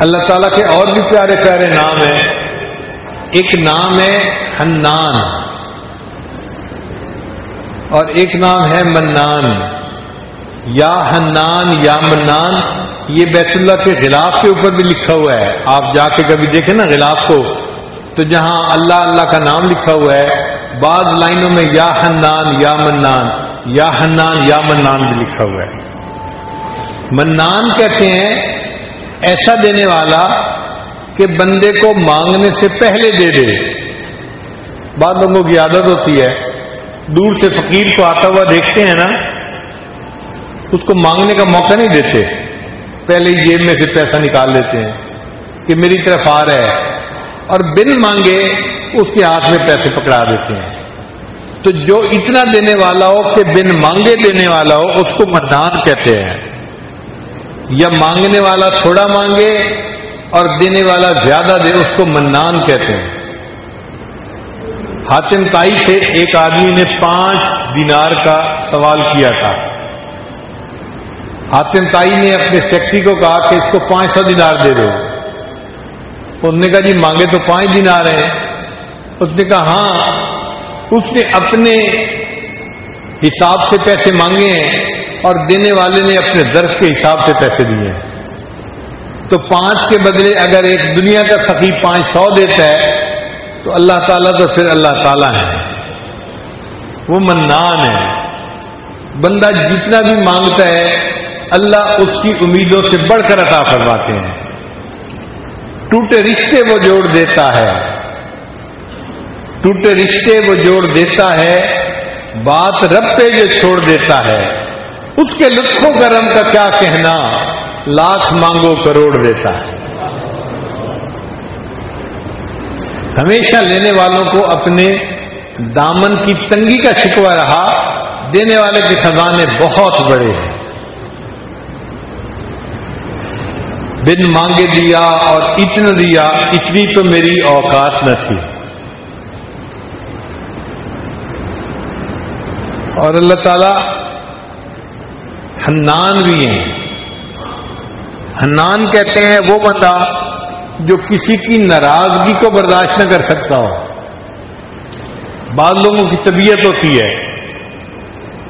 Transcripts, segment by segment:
اللہ تعالیٰ کے اور بھی پیارے پیارے نام ہیں. ایک نام ہے حنان اور ایک نام ہے منان. یا حنان یا منان یہ بیت اللہ کے غلاف کے اوپر بھی لکھا ہوا ہے. آپ جا کے کبھی دیکھیں نا غلاف کو، تو جہاں اللہ اللہ کا نام لکھا ہوا ہے بعض لائنوں میں یا حنان یا منان، یا حنان یا منان بھی لکھا ہوا ہے. منان کہتے ہیں ایسا دینے والا کہ بندے کو مانگنے سے پہلے دے دے. بعض لوگوں کی عادت ہوتی ہے دور سے فقیر کو آتا ہوا دیکھتے ہیں نا، اس کو مانگنے کا موقع نہیں دیتے، پہلے ہی جیب میں سے پیسہ نکال لیتے ہیں کہ میری طرف آ رہا ہے، اور بن مانگے اس کے ہاتھ میں پیسے پکڑا دیتے ہیں. تو جو اتنا دینے والا ہو کہ بن مانگے دینے والا ہو اس کو منان کہتے ہیں. یا مانگنے والا تھوڑا مانگے اور دینے والا زیادہ دے اس کو منان کہتے ہیں. حاتم طائی سے ایک آدمی نے 5 دینار کا سوال کیا تھا. حاتم طائی نے اپنے سیکرٹری کو کہا کہ اس کو 500 دینار دے دو. انہوں نے کہا جی مانگے تو 5 دینار ہیں. اس نے کہا ہاں. اس نے اپنے حساب سے پیسے مانگے ہیں اور دینے والے نے اپنے ظرف کے حساب سے پیسے دیے ہیں. تو 5 کے بدلے اگر ایک دنیا کا سخی 500 دیتا ہے تو اللہ تعالیٰ تو پھر اللہ تعالیٰ ہے، وہ منان ہے. بندہ جتنا بھی مانگتا ہے اللہ اس کی امیدوں سے بڑھ کر عطا فرماتے ہیں. ٹوٹے رشتے وہ جوڑ دیتا ہے، ٹوٹے رشتے وہ جوڑ دیتا ہے، بات رب پہ جو چھوڑ دیتا ہے اس کے لطف و کرم کا کیا کہنا، لاکھ مانگو کروڑ دیتا ہے. ہمیشہ لینے والوں کو اپنے دامن کی تنگی کا شکوہ رہا، دینے والے کے خزانے بہت بڑے ہیں. بن مانگے دیا اور اتنا دیا، اتنی تو میری اوقات نہ تھی. اور اللہ تعالی حنان بھی ہیں. حنان کہتے ہیں وہ بندہ جو کسی کی ناراضگی کو برداشت نہ کر سکتا ہو. بعض لوگوں کی طبیعت ہوتی ہے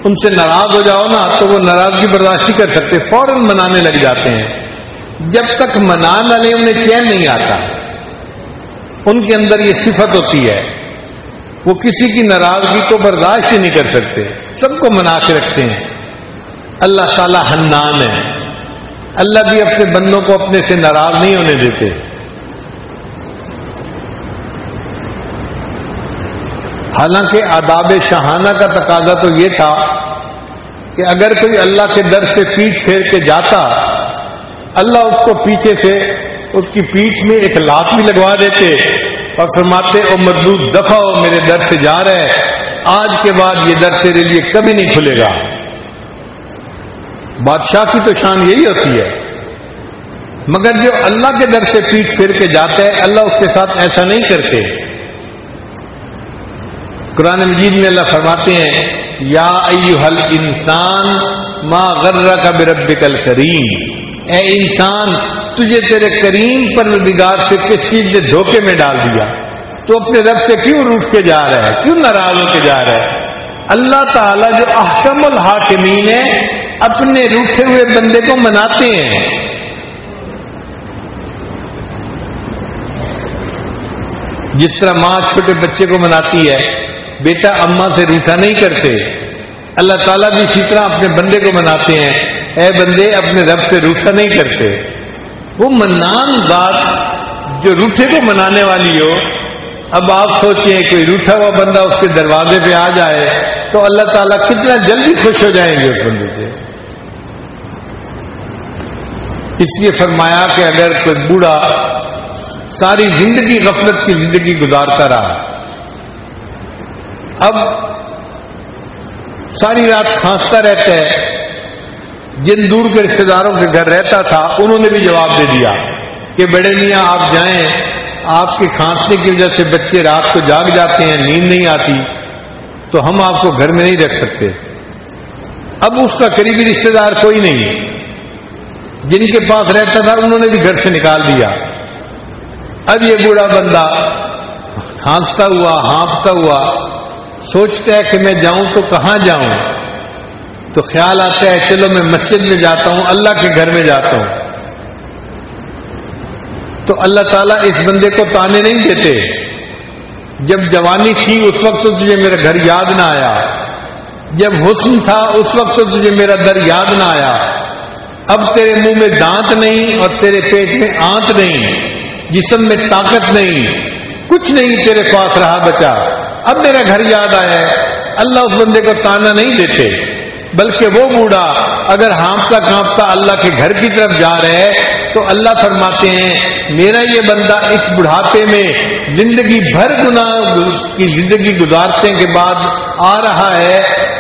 ان سے ناراض ہو جاؤ نا تو وہ ناراضگی برداشت نہیں کر سکتے، فوراً منانے لگ جاتے ہیں. جب تک منا نہ لیں انہیں چین نہیں آتا. ان کے اندر یہ صفت ہوتی ہے، وہ کسی کی ناراضگی کو برداشت ہی نہیں کر سکتے، سب کو منا کے رکھتے ہیں. اللہ تعالی حنان ہے. اللہ بھی اپنے بندوں کو اپنے سے ناراض نہیں ہونے دیتے. حالانکہ آداب شاہانہ کا تقاضا تو یہ تھا کہ اگر کوئی اللہ کے در سے پیٹھ پھیر کے جاتا، اللہ اس کو پیچھے سے اس کی پیٹھ میں ایک لات بھی لگوا دیتے اور فرماتے او مردود دفع ہو، میرے در سے جا رہے، آج کے بعد یہ در تیرے لیے کبھی نہیں کھلے گا. بادشاہ کی تو شان یہی ہوتی ہے. مگر جو اللہ کے در سے پیٹھ پھیر کے جاتا ہے اللہ اس کے ساتھ ایسا نہیں کرتے. قرآن مجید میں اللہ فرماتے ہیں یا ایھا الانسان ما غرک بربک الکریم، اے انسان تجھے تیرے کریم پروردگار سے کس چیز نے دھوکے میں ڈال دیا؟ تو اپنے رب سے کیوں روٹھ کے جا رہا ہے، کیوں ناراض ہو کے جا رہا ہے؟ اللہ تعالیٰ جو احکم الحاکمین ہے اپنے روٹھے ہوئے بندے کو مناتے ہیں. جس طرح ماں چھوٹے بچے کو مناتی ہے، بیٹا اماں سے روٹھا نہیں کرتے، اللہ تعالیٰ بھی اسی طرح اپنے بندے کو مناتے ہیں، اے بندے اپنے رب سے روٹھا نہیں کرتے. وہ منان ذات جو روٹھے کو منانے والی ہو. اب آپ سوچیں کوئی روٹھا ہوا بندہ اس کے دروازے پہ آ جائے تو اللہ تعالیٰ کتنا جلدی خوش ہو جائیں گے اس بندے سے. اس لیے فرمایا کہ اگر کوئی بوڑھا ساری زندگی غفلت کی زندگی گزارتا رہا، اب ساری رات کھانستا رہتا ہے، جن دور کے رشتے داروں کے گھر رہتا تھا انہوں نے بھی جواب دے دیا کہ بڑے میاں آپ جائیں، آپ کے کھانسنے کی وجہ سے بچے رات کو جاگ جاتے ہیں، نیند نہیں آتی، تو ہم آپ کو گھر میں نہیں رکھ سکتے. اب اس کا قریبی رشتے دار کوئی نہیں، جن کے پاس رہتا تھا انہوں نے بھی گھر سے نکال دیا. اب یہ بوڑھا بندہ ہانستا ہوا ہانپتا ہوا سوچتا ہے کہ میں جاؤں تو کہاں جاؤں. تو خیال آتا ہے چلو میں مسجد میں جاتا ہوں, اللہ کے گھر میں جاتا ہوں. تو اللہ تعالیٰ اس بندے کو تانے نہیں دیتے. جب جوانی تھی اس وقت تو تجھے میرا گھر یاد نہ آیا, جب حسن تھا اس وقت تو تجھے میرا در یاد نہ آیا, اب تیرے منہ میں دانت نہیں اور تیرے پیٹ میں آنت نہیں, جسم میں طاقت نہیں, کچھ نہیں تیرے پاس رہا بچا, اب میرا گھر یاد آیا ہے. اللہ اس بندے کو تانا نہیں دیتے, بلکہ وہ بوڑھا اگر ہانپتا کانپتا اللہ کے گھر کی طرف جا رہا ہے تو اللہ فرماتے ہیں میرا یہ بندہ اس بڑھاپے میں زندگی بھر گناہ کی زندگی گزارنے کے بعد آ رہا ہے.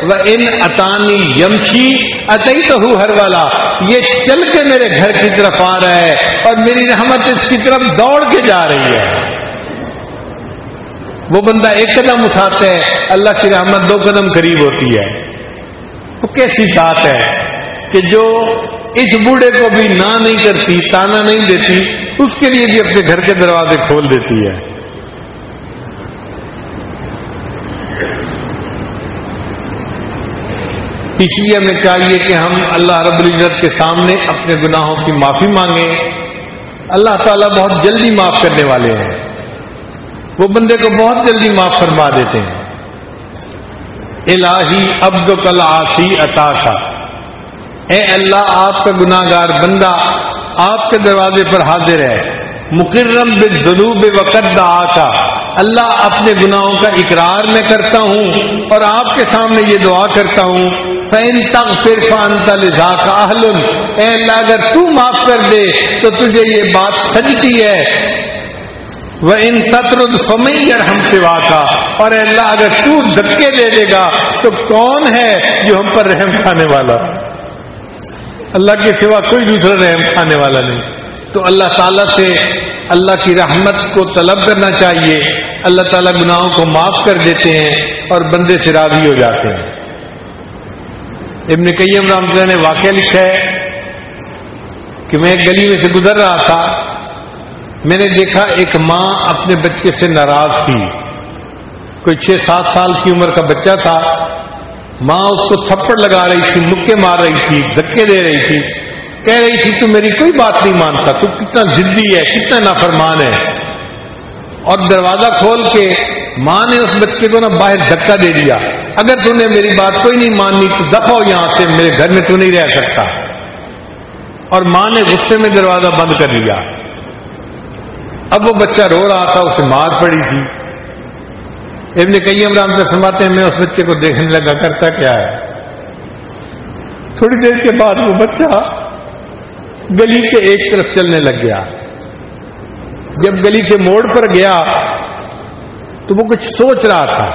وَإِنْ أَتَانِي يَمْشِي أَتَيْتُهُ هَرْوَلًا, یہ چل کے میرے گھر کی طرف آ رہا ہے اور میری رحمت اس کی طرف دوڑ کے جا رہی ہے. وہ بندہ ایک قدم اٹھاتا ہے, اللہ کی رحمت 2 قدم قریب ہوتی ہے. تو کیسی بات ہے کہ جو اس بوڑھے کو بھی نہ نہیں کرتی, تانا نہیں دیتی, اس کے لیے بھی اپنے گھر کے دروازے کھول دیتی ہے. اس لیے ہمیں چاہیے کہ ہم اللہ رب العزت کے سامنے اپنے گناہوں کی معافی مانگیں. اللہ تعالیٰ بہت جلدی معاف کرنے والے ہیں, وہ بندے کو بہت جلدی معاف فرما دیتے ہیں. الہی عبدک العاصی عطا کا, اے اللہ آپ کا گناہ گار بندہ آپ کے دروازے پر حاضر ہے. مقرم بالذنوب وقد دعاک, اللہ اپنے گناہوں کا اقرار میں کرتا ہوں اور آپ کے سامنے یہ دعا کرتا ہوں. فَإِن تَغْفِرْ فَأَنْتَ لِذَاكَ أَهْلٌ, اے اللہ اگر تو معاف کر دے تو تجھے یہ بات سجتی ہے. وَإِن تَطْرُدْ فَمَن يَرْحَمْ سِوَاكَ, اور اے اللہ اگر تو دھکے دے دے گا تو کون ہے جو ہم پر رحم کھانے والا؟ اللہ کے سوا کوئی دوسرا رحم کھانے والا نہیں. تو اللہ تعالیٰ سے اللہ کی رحمت کو طلب کرنا چاہیے. اللہ تعالیٰ گناہوں کو معاف کر دیتے ہیں اور بندے سے راضی ہو جاتے ہیں. ابن قیم رحمۃ اللہ نے واقعہ لکھا ہے کہ میں ایک گلی میں سے گزر رہا تھا, میں نے دیکھا ایک ماں اپنے بچے سے ناراض تھی. کوئی 6-7 سال کی عمر کا بچہ تھا. ماں اس کو تھپڑ لگا رہی تھی, مکے مار رہی تھی, دھکے دے رہی تھی, کہہ رہی تھی تو میری کوئی بات نہیں مانتا, تو کتنا ضدی ہے, کتنا نافرمان ہے. اور دروازہ کھول کے ماں نے اس بچے کو باہر دھکا دے دیا, اگر تو نے میری بات کوئی نہیں ماننی تو دفع ہو یہاں سے, میرے گھر میں تو نہیں رہ سکتا. اور ماں نے غصے میں دروازہ بند کر لیا. اب وہ بچہ رو رہا تھا, اسے مار پڑی تھی. ابن قیم رحمۃ اللہ فرماتے ہیں میں اس بچے کو دیکھنے لگا کرتا کیا ہے. تھوڑی دیر کے بعد وہ بچہ گلی کے ایک طرف چلنے لگ گیا. جب گلی کے موڑ پر گیا تو وہ کچھ سوچ رہا تھا,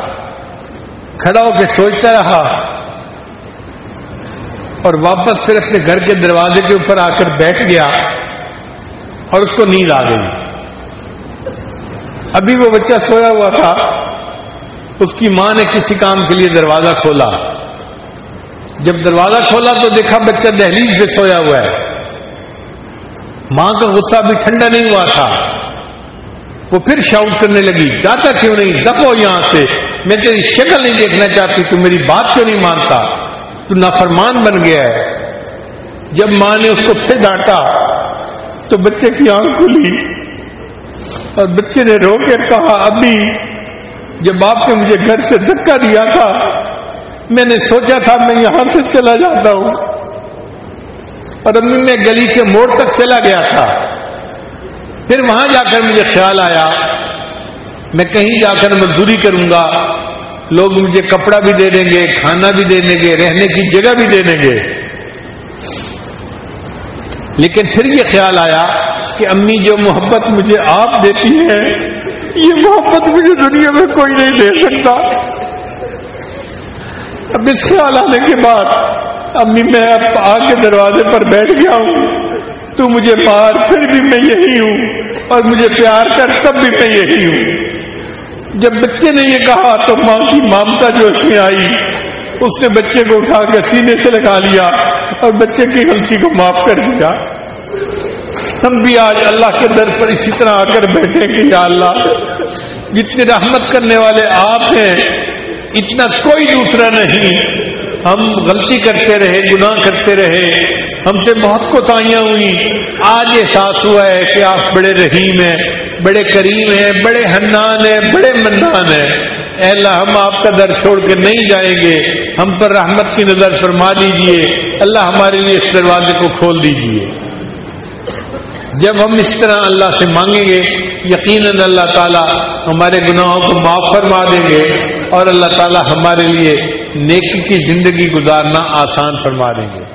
کھڑا ہو کے سوچتا رہا اور واپس پھر اپنے گھر کے دروازے کے اوپر آ کر بیٹھ گیا اور اس کو نیند آ گئی. ابھی وہ بچہ سویا ہوا تھا, اس کی ماں نے کسی کام کے لیے دروازہ کھولا. جب دروازہ کھولا تو دیکھا بچہ دہلیز پہ سویا ہوا ہے. ماں کا غصہ بھی ٹھنڈا نہیں ہوا تھا. وہ پھر شاؤٹ کرنے لگی, جاتا کیوں نہیں, دفعو یہاں سے, میں تیری شکل نہیں دیکھنا چاہتی, تو میری بات کیوں نہیں مانتا, تو نافرمان بن گیا ہے. جب ماں نے اس کو پھر ڈانٹا تو بچے کی آنکھ کھلی اور بچے نے رو کے کہا ابھی جب آپ نے مجھے گھر سے دھکا دیا تھا میں نے سوچا تھا میں یہاں سے چلا جاتا ہوں, اور امی میں گلی کے موڑ تک چلا گیا تھا. پھر وہاں جا کر مجھے خیال آیا میں کہیں جا کر مزدوری کروں گا, لوگ مجھے کپڑا بھی دے دیں گے, کھانا بھی دے دیں گے, رہنے کی جگہ بھی دے دیں گے. لیکن پھر یہ خیال آیا کہ امی جو محبت مجھے آپ دیتی ہیں یہ محبت مجھے دنیا میں کوئی نہیں دے سکتا. اب اس خیال آنے کے بعد امی میں اب آ کے دروازے پر بیٹھ گیا ہوں, تو مجھے مار پھر بھی میں یہی ہوں, اور مجھے پیار کر تب بھی میں یہی ہوں. جب بچے نے یہ کہا تو ماں کی ممتا جوش میں آئی, اس نے بچے کو اٹھا کے سینے سے لگا لیا اور بچے کی غلطی کو معاف کر دیا. ہم بھی آج اللہ کے در پر اسی طرح آ کر بیٹھے کہ یا اللہ جتنے رحمت کرنے والے آپ ہیں اتنا کوئی دوسرا نہیں. ہم غلطی کرتے رہے، گناہ کرتے رہے، ہم سے بہت کوتاہیاں ہوئی. آج احساس ہوا ہے کہ آپ بڑے رحیم ہیں، بڑے کریم ہیں، بڑے حنان ہیں، بڑے منان ہیں. اے اللہ ہم آپ کا در چھوڑ کے نہیں جائیں گے، ہم پر رحمت کی نظر فرما دیجئے. اللہ ہمارے لیے اس دروازے کو کھول دیجئے. جب ہم اس طرح اللہ سے مانگیں گے یقیناً اللہ تعالیٰ ہمارے گناہوں کو معاف فرما دیں گے اور اللہ تعالیٰ ہمارے لیے نیکی کی زندگی گزارنا آسان فرما دیں گے.